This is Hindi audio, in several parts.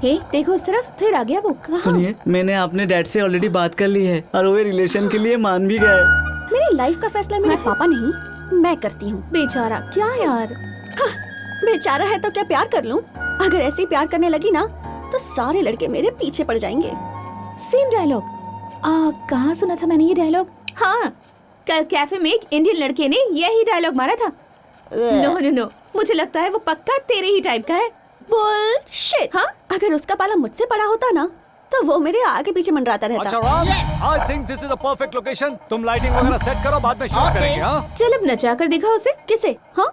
हे देखो उस तरफ, फिर आ गया वो। कहाँ? सुनिए, मैंने अपने डैड से ऑलरेडी बात कर ली है और वो रिलेशन के लिए मान भी गए। मेरी लाइफ का फैसला मेरे पापा नहीं, मैं करती हूँ। बेचारा, क्या यार। बेचारा है तो क्या प्यार कर लूं? अगर ऐसे ही प्यार करने लगी ना तो सारे लड़के मेरे पीछे पड़ जाएंगे। Same dialogue. कहाँ सुना था मैंने ये डायलॉग? हाँ, कल कैफे में एक इंडियन लड़के ने यही डायलॉग मारा था। नो नो नो, मुझे लगता है वो पक्का तेरे ही टाइप का है। बुलशिट। हाँ, अगर उसका पाला मुझसे बड़ा होता ना तो वो मेरे आगे पीछे मंडराता रहता। अच्छा Ram, I think this is the perfect location. तुम लाइटिंग वगैरह सेट करो, बाद में शूट करेंगे। हाँ, चल अब नचा कर दिखा उसे। किसे? हाँ,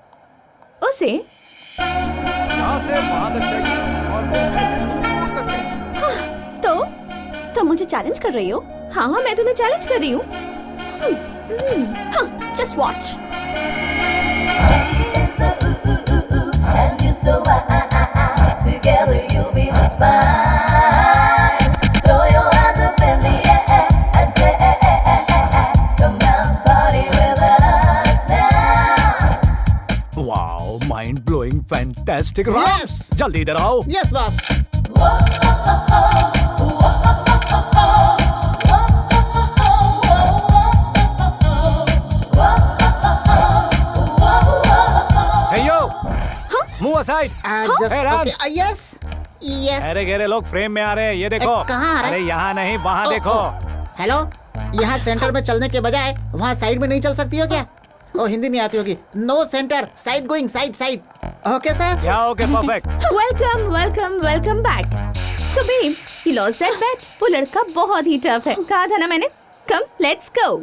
उसे। यहाँ से वहाँ तक चाहिए और फिर ऐसे दूर तक चाहिए। तो मुझे चैलेंज कर रही हो? हाँ, मैं तुम्हें चैलेंज कर रही हूँ। Just watch. Wow, mind blowing, fantastic. Ram, जल्दी इधर आओ। Yes boss. Hey yo, move aside. Yes yes. अरे गहरे लोग फ्रेम में आ रहे हैं, ये देखो। कहाँ आ रहे? अरे यहाँ नहीं, वहाँ देखो। हेलो, यहाँ सेंटर में चलने के बजाय वहाँ साइड में नहीं चल सकती हो क्या? ओ, हिंदी नहीं आती होगी। No centre, side going, side side. Okay sir. Yeah okay, perfect. Welcome welcome welcome back. So babes, he lost that bet. वो लड़का बहुत ही टफ है। कहा था ना मैंने। Come, let's go.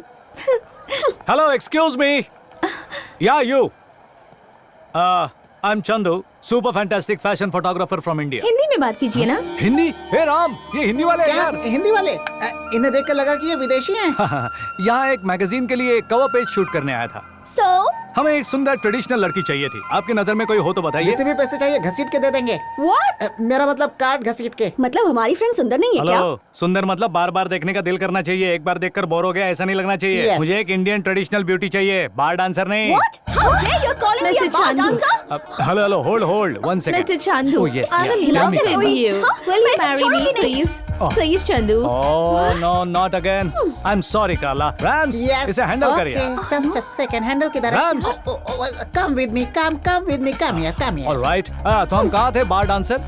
Hello, excuse me. Yeah you. I am Chandu, super fantastic fashion photographer from India. Hindi में बात कीजिए ना। हिंदी? हे राम, ये हिंदी वाले हैं क्या यार। हिंदी वाले? इन्हें देख कर लगा कि ये विदेशी हैं। यहाँ एक मैगजीन के लिए कवर पेज शूट करने आया था। So, हमें एक सुंदर ट्रेडिशनल लड़की चाहिए थी। आपकी नजर में कोई हो तो बताइए। जितने भी पैसे चाहिए घसीट के दे देंगे। what? मेरा मतलब कार्ड घसीट के। मतलब हमारी फ्रेंड सुंदर नहीं है क्या? हेलो, सुंदर मतलब बार बार देखने का दिल करना चाहिए। एक बार देखकर बोर हो गया ऐसा नहीं लगना चाहिए। Yes. मुझे एक इंडियन ट्रेडिशनल ब्यूटी चाहिए, बार डांसर नहीं। What? How dare you calling me a Mr. bar Chandu. dancer? Hello hello, hold one second. Mr. Chandu, Oh, yes, I will yeah. love Tell me. with you. Will you मैं इसे marry me, छोड़ूंगी नहीं। please? Oh. Please, Chandu. Oh no, not again. I am sorry Karla. Rams, इसे हैंडल करिए। जस्ट अ सेकंड, हैंडल किधर है? Rams. Come with me, come with me, come here. Alright. तो हम कहाँ थे? Bar dancer.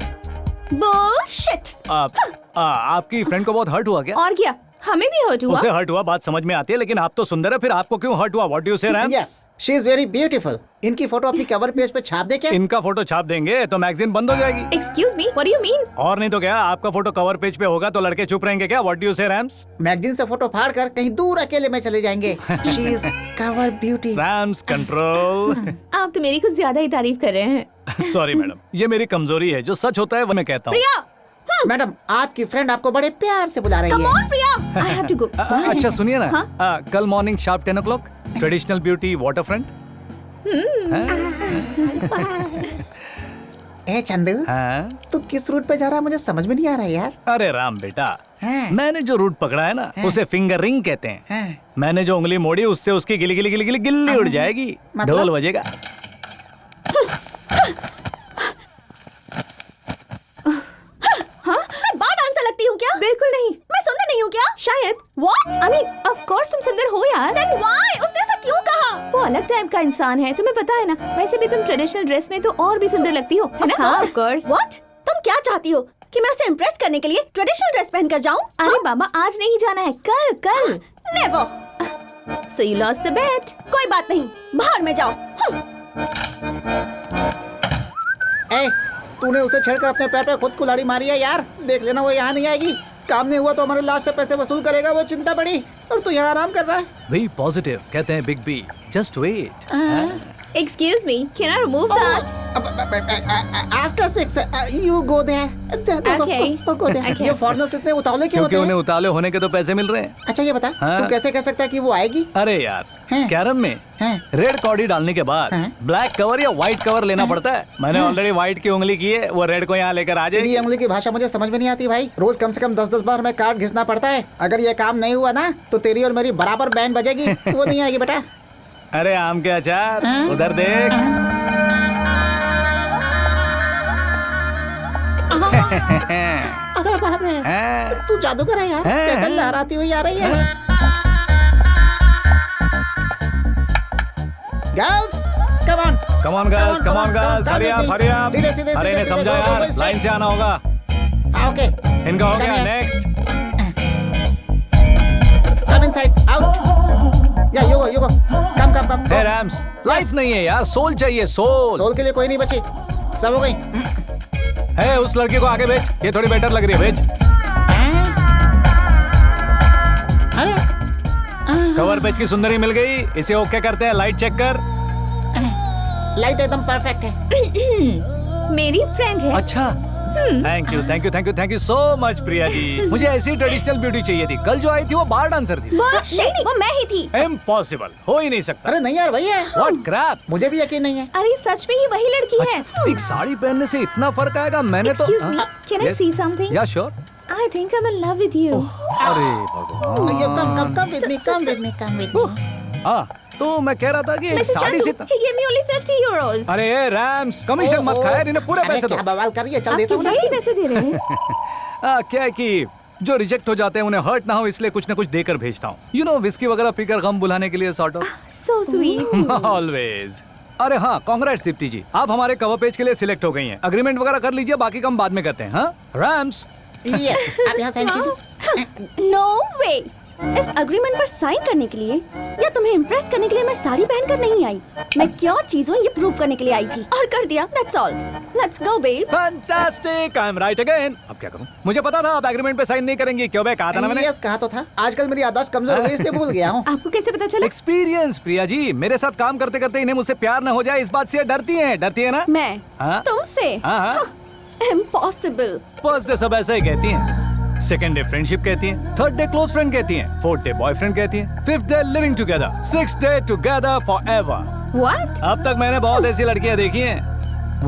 Bullshit. आपकी फ्रेंड को बहुत हर्ट हुआ क्या? और क्या, हमें भी हर्ट हुआ। उसे हर्ट हुआ, बात समझ में आती है, लेकिन आप तो सुंदर है, फिर आपको क्यों हर्ट हुआ? What do you say Rams? Yes, she is very beautiful. इनकी फोटो अपनी कवर पेज पे छाप दे क्या? इनका फोटो छाप देंगे तो मैगजीन बंद हो जाएगी। Excuse me, what do you mean? और नहीं तो क्या, आपका फोटो कवर पेज पे होगा तो लड़के चुप रहेंगे क्या? What do you say Rams? Magazine से फोटो फाड़ कर कहीं दूर अकेले में चले जाएंगे। She is cover beauty. Rams control. आप तो मेरी कुछ ज्यादा ही तारीफ कर रहे हैं। सॉरी मैडम, ये मेरी कमजोरी है, जो सच होता है वो मैं कहता हूँ। प्रिया, मैडम, आपकी फ्रेंड आपको बड़े प्यार से बुला रही come है। on Priya. I have to go. अच्छा सुनिए ना, कल morning sharp 10 o'clock traditional beauty water front. ए चंदू, हाँ? तू किस रूट पे जा रहा है मुझे समझ में नहीं आ रहा है यार। अरे राम बेटा, हाँ। मैंने जो रूट पकड़ा है ना उसे फिंगर रिंग कहते हैं। हाँ। मैंने जो उंगली मोड़ी उससे उसकी गिली गिली गिली गिली गिल्ली उड़ जाएगी। मतलब? ढोल बजेगा। मैं बार डांसर लगती हूँ क्या? बिल्कुल नहीं। मैं सुंदर नहीं हूँ क्या? शायद। What? I mean, of course तुम सुंदर हो यार। Then why? उसने ऐसा क्यों कहा? वो अलग टाइप का इंसान है, तुम्हें पता है ना। वैसे भी तुम ट्रेडिशनल ड्रेस में तो और भी सुंदर लगती हो, है ना? हाँ, of course. What? तुम क्या चाहती हो कि मैं उसे इम्प्रेस करने के लिए ट्रेडिशनल ड्रेस पहनकर जाऊं? अरे बाबा, आज नहीं जाना है, कल। Never. So you lost the bet. कोई बात नहीं, बाहर में जाओ। ए, तूने उसे छेड़कर अपने पैर पे खुद कुल्हाड़ी मारी है यार। देख लेना वो यहाँ नहीं आएगी। काम नहीं हुआ तो हमारे लास्ट से पैसे वसूल करेगा, वो चिंता बड़ी। और तू यहाँ आराम कर रहा है। बी पॉजिटिव कहते हैं big B. Just wait. Excuse me, can I remove that? After 6 you go there. Okay. Go there. Okay. ये फॉरेनर्स इतने उतावले क्यों क्योंकि होते उन्हें हैं? उतावले होने के तो पैसे मिल रहे हैं। अच्छा ये बता, हाँ? तू कैसे कह सकता है कि वो आएगी? अरे यार, हैं? कैरम में हैं? रेड कॉर्डी डालने के बाद हैं? ब्लैक कवर या व्हाइट कवर लेना पड़ता है। मैंने ऑलरेडी व्हाइट की उंगली की है, वो रेड को यहाँ लेकर आ तेरी जाएगी। उंगली की भाषा मुझे समझ में नहीं आती भाई। रोज कम से कम 10-10 बार हमें कार्ड घिसना पड़ता है। अगर ये काम नहीं हुआ ना तो तेरी और मेरी बराबर बैंड बजेगी। वो नहीं आएगी बेटा। अरे आम के अचार, हाँ? उधर देख। अरे बाप रे, हैं? तू जादूगर है यार, हैं? कैसे लहराती हुई आ रही है। Girls, come on. Come on girls, come on girls, hurry up, hurry up. सीधे सीधे अरे सीधे इन्हें सीधे, समझा go, go, यार, go, straight. लाइन से आना होगा। हाँ, ओके। इनका हो Come गया, here. Next. Come inside, out. Yeah, you go. Come. Hey Rams, light नहीं है यार, सोल चाहिए, सोल। सोल के लिए कोई नहीं बची, सब हो गई। है उस लड़की को आगे भेज, ये थोड़ी बेटर लग रही है, भेज। अरे कवर पेज की सुंदरी मिल गई, इसे ओके करते हैं, लाइट चेक कर। लाइट एकदम परफेक्ट है। मेरी फ्रेंड है। अच्छा, thank you so much Priya ji. मुझे ऐसी ट्रेडिशनल ब्यूटी चाहिए थी। कल जो आई थी वो बार डांसर थी। नहीं, वो मैं ही थी। इम्पॉसिबल, हो ही नहीं सकता। अरे नहीं यार, वही है। What crap. मुझे भी यकीन नहीं है। अरे सच में ही वही लड़की है। एक साड़ी पहनने से इतना फर्क आएगा, मैंने तो। Excuse me, can I see something? या sure. I think I'm in love with you. अरे भगवान। You come with me. हाँ, तो मैं कह रहा था कि एक Mr. साड़ी Chandu, से। he gave me only 50 euros. अरे रैम्स, कमीशन मत खाया, इन्हें पूरे पैसे दो। क्या बवाल कर रही है, चल आप देता किस हूँ बात के ना। पैसे दे रहे हैं? क्या है कि जो रिजेक्ट हो जाते हैं उन्हें हर्ट ना हो, इसलिए कुछ ना कुछ देकर भेजता हूँ। यू नो, विस्की वगैरह पीकर गम बुलाने के लिए sort of. So sweet. Always. अरे हाँ, कांग्रेट्स दीप्ति जी, आप हमारे कवर पेज के लिए सिलेक्ट हो गई हैं। अग्रीमेंट वगैरह कर लीजिए, बाकी काम बाद में करते हैं। हाँ रैम्स। यस, आप यहाँ साइन कीजिए। नो वे, इस अग्रीमेंट पर साइन करने के लिए या तुम्हें इम्प्रेस करने के लिए मैं साड़ी पहनकर नहीं आई। मैं क्या चीज हूँ ये प्रूव करने के लिए आई थी, और कर दिया। That's all. Let's go babes. Fantastic, I am right again. अब क्या करूं? मुझे पता था आप एग्रीमेंट पे साइन नहीं करेंगी। क्यों बे, कहा था ना मैंने। यस, कहा तो था। आजकल मेरी याददाश्त कमजोर हो गई, इसलिए भूल गया हूँ। आपको कैसे पता चला? एक्सपीरियंस प्रिया जी, मेरे साथ काम करते करते इन्हें मुझसे प्यार ना हो जाए, इस बात से डरती है ना। मैं हाँ? तुमसे? हाँ। इम्पॉसिबल। फर्स्ट डे सब ऐसा ही कहती हैं, सेकंड डे फ्रेंडशिप कहती हैं, थर्ड डे क्लोज फ्रेंड कहती हैं, फोर्थ डे बॉयफ्रेंड कहती हैं, fifth day living together, sixth day together forever. What? अब तक मैंने बहुत ऐसी लड़कियां देखी हैं,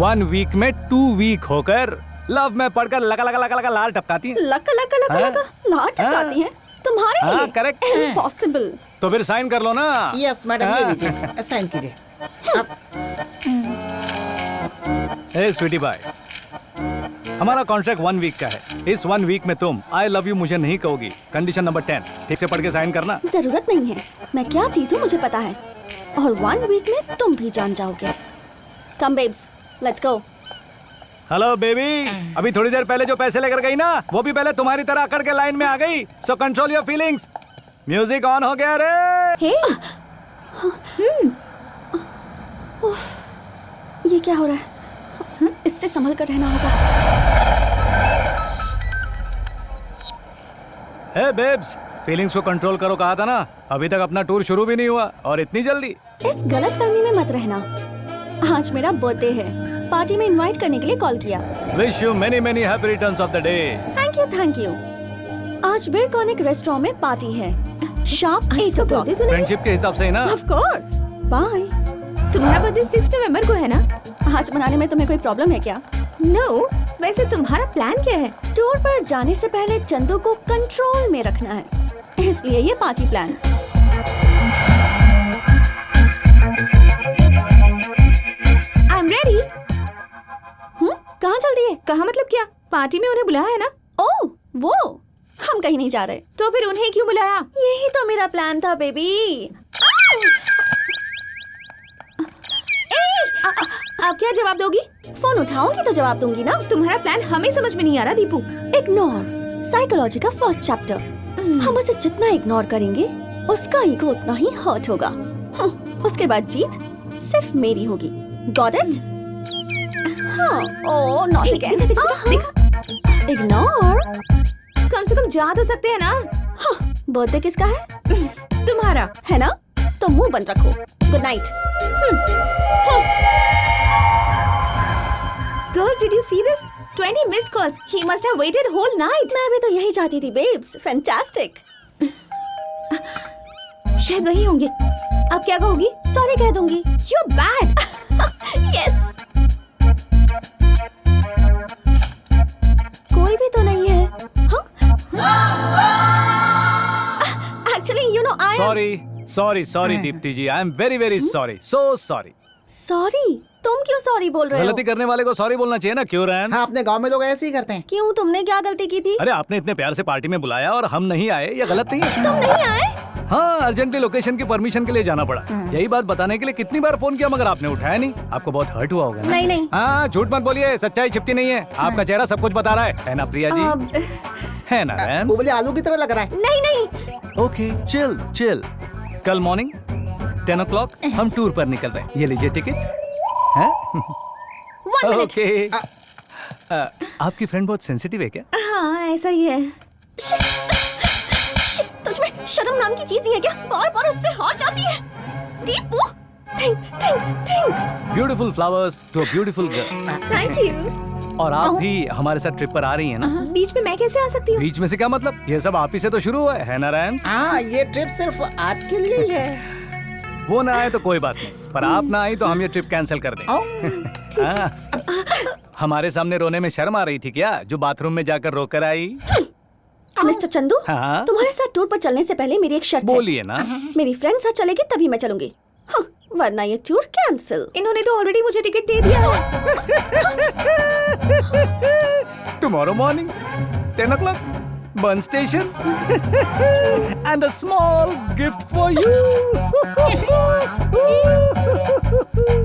1 वीक में 2 वीक होकर लव में पड़कर लगा लाल टपकाती हैं। लका हाँ? लाट टपकाती हैं तुम्हारे हाँ, लिए। correct। इम्पॉसिबल। तो फिर साइन कर लो ना। यस मैडम, ये हाँ। लीजिए, साइन कीजिए। ए स्वीटी बाय, हमारा कॉन्ट्रैक्ट 1 वीक का है। इस 1 वीक में तुम आई लव यू मुझे नहीं कहोगी। कंडीशन नंबर 10, ठीक से पढ़ के साइन करना। जरूरत नहीं है, मैं क्या चीज हूँ मुझे पता है, और 1 वीक में तुम भी जान जाओगे। Come babes, let's go. Hello baby, अभी थोड़ी देर पहले जो पैसे लेकर गई ना, वो भी पहले तुम्हारी तरह अकड़ के लाइन में आ गई। So control your feelings. Music on हो गया रे। हे, ये क्या हो रहा है? इससे संभल कर रहना होगा। हे बेब्स, फीलिंग्स को कंट्रोल करो, कहा था ना। अभी तक अपना टूर शुरू भी नहीं हुआ और इतनी जल्दी। इस गलतफहमी में मत रहना। आज मेरा बर्थडे है, पार्टी में इनवाइट करने के लिए कॉल किया। Wish you many many happy returns of the day. Thank you. आज बिरकॉनिक रेस्टोरेंट में पार्टी है, शार्प 8 o'clock। फ्रेंडशिप के हिसाब से ही ना। Of course. बाय। तुम्हारा बर्थडे 6 नवंबर को है ना? आज मनाने में तुम्हें कोई प्रॉब्लम है क्या? No. वैसे तुम्हारा प्लान क्या है? टूर पर जाने से पहले चंदू को कंट्रोल में रखना है, इसलिए ये पार्टी प्लान। I'm ready. कहाँ चल दिए? कहा मतलब क्या? पार्टी में उन्हें बुलाया है ना? ओह वो, हम कहीं नहीं जा रहे। तो फिर उन्हें क्यों बुलाया? यही तो मेरा प्लान था बेबी। आप क्या जवाब दोगी? फोन उठाओगी तो जवाब दूंगी ना। तुम्हारा प्लान हमें समझ में नहीं आ रहा दीपू। इग्नोर, साइकोलॉजी का फर्स्ट चैप्टर। हम उसे जितना इग्नोर करेंगे उसका ईगो उतना ही हर्ट होगा। उसके बाद जीत सिर्फ मेरी होगी। Got it? Oh not again. Ignore. कम से कम जा तो सकते हैं ना? बर्थडे किसका है? तुम्हारा है ना? तो मुंह बंद रखो। Good night. Girls, did you see this? 20 missed calls. He must have waited whole night. मैं भी तो यही चाहती थी बेब्स। फैंटास्टिक। शायद वही होंगे। अब क्या कहोगी? सॉरी कह दूंगी। You're bad. यस। कोई भी तो नहीं है। Actually you know I sorry Deepti ji, I am very very sorry, so sorry. Sorry? तुम क्यों सॉरी बोल रहे हो? गलती करने वाले को सॉरी बोलना चाहिए ना, क्यों रैन? हाँ, अपने गांव में लोग ऐसे ही करते हैं। क्यों, तुमने क्या गलती की थी? अरे आपने इतने प्यार से पार्टी में बुलाया और हम नहीं आए, ये गलत नहीं है? तुम नहीं आए? हाँ, अर्जेंटली लोकेशन की परमिशन के लिए जाना पड़ा। यही बात बताने के लिए कितनी बार फोन किया मगर आपने उठाया नहीं। आपको बहुत हर्ट हुआ होगा ना? नहीं नहीं। हाँ, झूठ मत बोलिए, सच्चाई छिपती नहीं है। आपका चेहरा सब कुछ बता रहा है ना प्रिया जी? है ना रैम? उबले आलू की तरह लग रहा है। नहीं नहीं। Okay, chill chill. कल मॉर्निंग 10 o'clock हम टूर पर निकल रहे हैं। ये लीजिए टिकट। हैं? 1 मिनट। ओके। आपकी फ्रेंड बहुत सेंसिटिव है क्या? हाँ ऐसा ही है। तुझमें शर्म नाम की चीज नहीं है क्या? बार बार उससे हार जाती है। Deepu, think think think. Beautiful flowers to a beautiful girl. Thank you. और आप भी हमारे साथ ट्रिप पर आ रही हैं ना? बीच में मैं कैसे आ सकती हूँ? बीच में से क्या मतलब? ये सब आप ही से तो शुरू हुआ है ना रैम्स? हाँ, ये ट्रिप सिर्फ आपके लिए ही है। वो ना आए तो कोई बात नहीं, पर आप ना आई तो हम ये ट्रिप कैंसिल कर दें। हाँ। हमारे सामने रोने में शर्म आ रही थी क्या, जो बाथरूम में जाकर रोकर आई? मिस्टर चंदू, हाँ? तुम्हारे साथ टूर पर चलने से पहले मेरी एक शर्त है। बोलिए ना। मेरी फ्रेंड साथ चलेगी तभी मैं चलूंगी। हाँ, वरना ये टूर कैंसिल। इन्होंने तो ऑलरेडी मुझे टिकट दे दिया है। टुमारो मॉर्निंग 10 o'clock बन station and a small gift for you.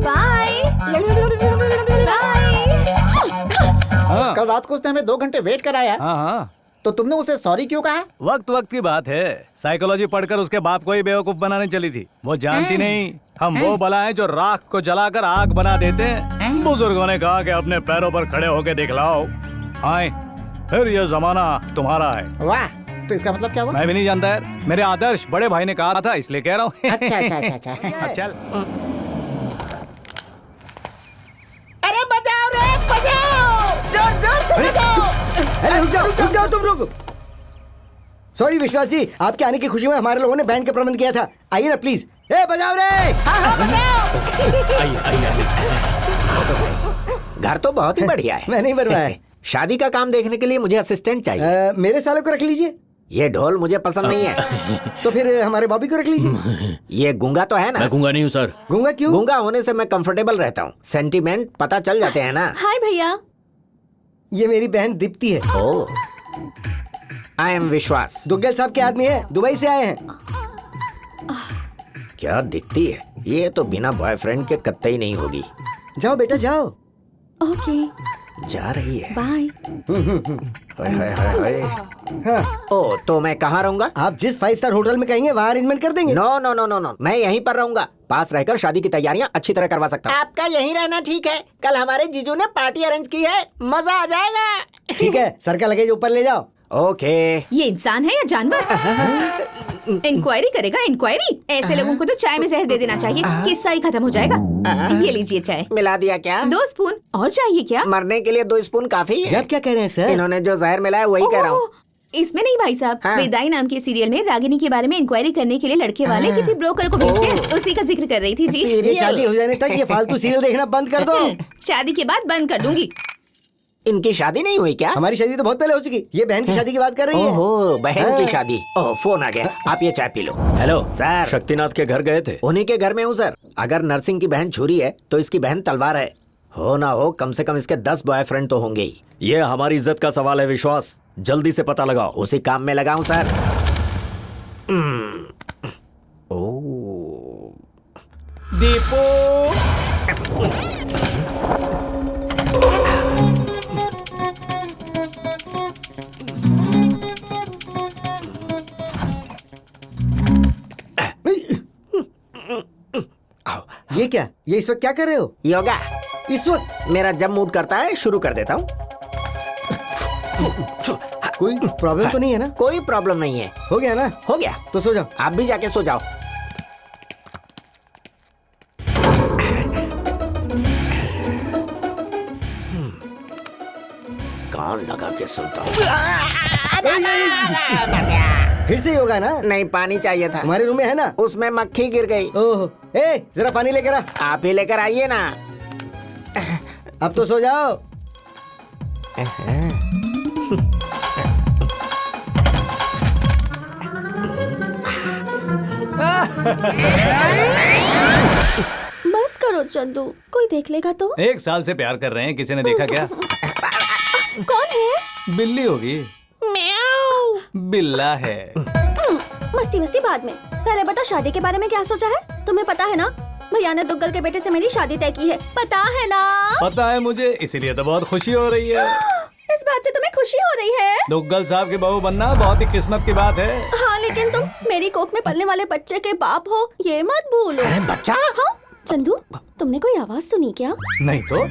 Bye हाँ कल रात को उसने हमें 2 घंटे वेट कराया, हाँ हाँ। तो तुमने उसे सॉरी क्यों कहा? वक्त वक्त की बात है। साइकोलॉजी पढ़कर उसके बाप को ही बेवकूफ बनाने चली थी। वो जानती नहीं हम वो बला हैं जो राख को जलाकर आग बना देते हैं। बुजुर्गों ने कहा कि अपने पैरों पर खड़े होकर दिखलाओ। आए, फिर ये जमाना तुम्हारा है। वाह, तो इसका मतलब क्या हुआ? मैं भी नहीं जानता यार, मेरे आदर्श बड़े भाई ने कहा था इसलिए कह रहा हूँ। अच्छा अच्छा अच्छा अच्छा। चल। अरे बजाओ रे, बजाओ, जोर जोर से बजाओ। अरे रुक जाओ तुम लोग। सॉरी विश्वास जी, आपके आने की खुशी में हमारे लोगों ने बैंड का प्रबंध किया था। आइए ना प्लीज। ए बजाओ रे। हाँ बजाओ। घर तो बहुत ही बढ़िया है। मैं नहीं बनवाया है। शादी का काम देखने के लिए मुझे असिस्टेंट चाहिए। मेरे सालों को रख लीजिए। ये ढोल मुझे पसंद नहीं है। तो फिर हमारे बॉबी को रख लीजिए। ये गूंगा तो है ना? मैं गूंगा नहीं हूँ सर। गूंगा क्यों? गूंगा होने से मैं कंफर्टेबल रहता हूँ। सेंटीमेंट पता चल जाते हैं ना। हाय भैया। ये मेरी बहन दीप्ति है। ओ, आई एम विश्वास। दुग्गल साहब के आदमी है, दुबई से आए हैं। क्या दिखती है, ये तो बिना बॉयफ्रेंड के कत्ते ही नहीं होगी। जाओ बेटा जाओ। ओके जा रही है। बाय। हाय हाय हाय हाय। हाँ, ओ, तो मैं कहाँ रहूंगा? आप जिस 5 स्टार होटल में कहेंगे वहाँ अरेंजमेंट कर देंगे। No no no no no, मैं यहीं पर रहूंगा। पास रहकर शादी की तैयारियां अच्छी तरह करवा सकता हूँ। आपका यहीं रहना ठीक है। कल हमारे जीजू ने पार्टी अरेंज की है, मजा आ जाएगा। ठीक है, सर का लगेज ऊपर ले जाओ। ओके। ये इंसान है या जानवर? इंक्वायरी करेगा इंक्वायरी? ऐसे लोगों को तो चाय में जहर दे देना चाहिए, किस्सा ही खत्म हो जाएगा। ये लीजिए चाय। मिला दिया क्या? 2 स्पून और चाहिए क्या? मरने के लिए 2 स्पून काफी ये है। आप क्या कह रहे हैं सर? इन्होंने जो जहर मिलाया वही कह रहा हूँ। ओह, इसमें नहीं भाई साहब। हाँ। बेदाई नाम के सीरियल में रागिनी के बारे में इंक्वायरी करने के लिए लड़के वाले किसी ब्रोकर को भेजते हैं, उसी का जिक्र कर रही थी जी। ये शादी हो जाने तक ये फालतू सीरियल देखना बंद कर दो। शादी के बाद बंद कर दूंगी। इनकी शादी नहीं हुई क्या? हमारी शादी तो बहुत पहले हो चुकी। ये बहन की शादी की बात कर रही है। ओहो, बहन की हाँ। शादी। ओह, फोन आ गया। आप ये चाय पी लो। Hello sir. शक्तिनाथ के घर गए थे? उन्हीं के घर में हूँ सर। अगर नरसिंह की बहन छुरी है तो इसकी बहन तलवार है। हो ना हो, कम से कम इसके 10 बॉयफ्रेंड तो होंगे ही। ये हमारी इज्जत का सवाल है विश्वास, जल्दी से पता लगाओ। उसी काम में लगाऊं सर। ओ, ये क्या? ये इस वक्त क्या कर रहे हो? योगा। इस वक्त? मेरा जब मूड करता है शुरू कर देता हूँ। कोई प्रॉब्लम तो नहीं है ना? कोई प्रॉब्लम नहीं है। हो गया ना? हो गया। तो सो जाओ। आप भी जाके सो जाओ। कान लगा के सुनता हूँ। फिर से योगा ना? नहीं, पानी चाहिए था। हमारे रूम में है ना? उसमें मक्खी गिर गई। ओह, ए जरा पानी लेकर आ। आप ही लेकर आइए ना। अब तो सो जाओ। बस करो चंदू, कोई देख लेगा तो? 1 साल से प्यार कर रहे हैं, किसी ने देखा क्या? कौन है? बिल्ली होगी। बिल्ला है। मस्ती मस्ती बाद में, पहले बता शादी के बारे में क्या सोचा है? तुम्हें पता है ना, भैया ने दुग्गल के बेटे से मेरी शादी तय की है, पता है ना? पता है मुझे, इसीलिए तो बहुत खुशी हो रही है। इस बात से तुम्हें खुशी हो रही है? दुग्गल साहब की बहू बनना बहुत ही किस्मत की बात है। हाँ, लेकिन तुम मेरी कोख में पलने वाले बच्चे के बाप हो, ये मत भूलो। बच्चा? हाँ चंदू, तुमने कोई आवाज सुनी क्या? नहीं तो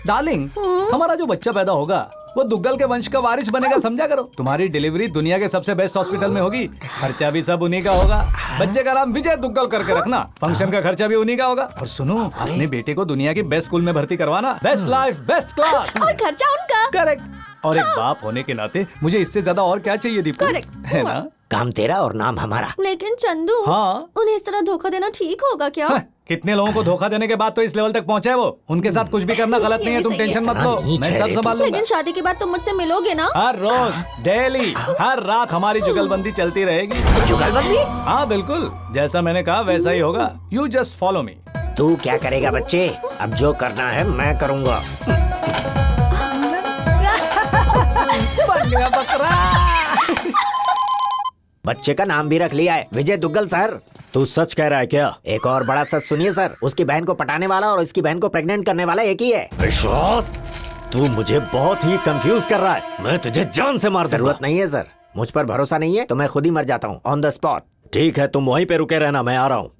डार्लिंग, हमारा जो बच्चा पैदा होगा वो दुग्गल के वंश का वारिस बनेगा, समझा करो। तुम्हारी डिलीवरी दुनिया के सबसे बेस्ट हॉस्पिटल में होगी, खर्चा भी सब उन्हीं का होगा। बच्चे का नाम विजय दुग्गल करके रखना, फंक्शन का खर्चा भी उन्हीं का होगा। और सुनो, अपने बेटे को दुनिया की बेस्ट स्कूल में भर्ती करवाना, बेस्ट लाइफ बेस्ट क्लास, और खर्चा उनका। करेक्ट। और एक बाप होने के नाते मुझे इससे ज्यादा और क्या चाहिए दीपू, Correct. है ना? काम तेरा और नाम हमारा। लेकिन चंदू, हाँ। उन्हें इस तरह धोखा देना ठीक होगा क्या? हाँ, कितने लोगों को धोखा देने के बाद तो इस लेवल तक पहुंचे वो। उनके साथ कुछ भी करना गलत नहीं है, तुम टेंशन मत लो, मैं सब संभाल लूंगा। लेकिन शादी के बाद तुम मुझसे मिलोगे ना? हर रोज, डेली, हर रात हमारी जुगलबंदी चलती रहेगी। जुगलबंदी? हाँ बिल्कुल, जैसा मैंने कहा वैसा ही होगा। You just follow me. तू क्या करेगा बच्चे? अब जो करना है मैं करूँगा। बन गया बकरा। बच्चे का नाम भी रख लिया है, विजय दुग्गल सर। तू सच कह रहा है क्या? एक और बड़ा सच सुनिए सर, उसकी बहन को पटाने वाला और उसकी बहन को प्रेग्नेंट करने वाला एक ही है। विश्वास, तू मुझे बहुत ही कंफ्यूज कर रहा है। मैं तुझे जान से मार दूंगा। जरूरत नहीं है सर, मुझ पर भरोसा नहीं है तो मैं खुद ही मर जाता हूँ ऑन द स्पॉट। ठीक है, तुम वहीं पे रुके रहना, मैं आ रहा हूँ।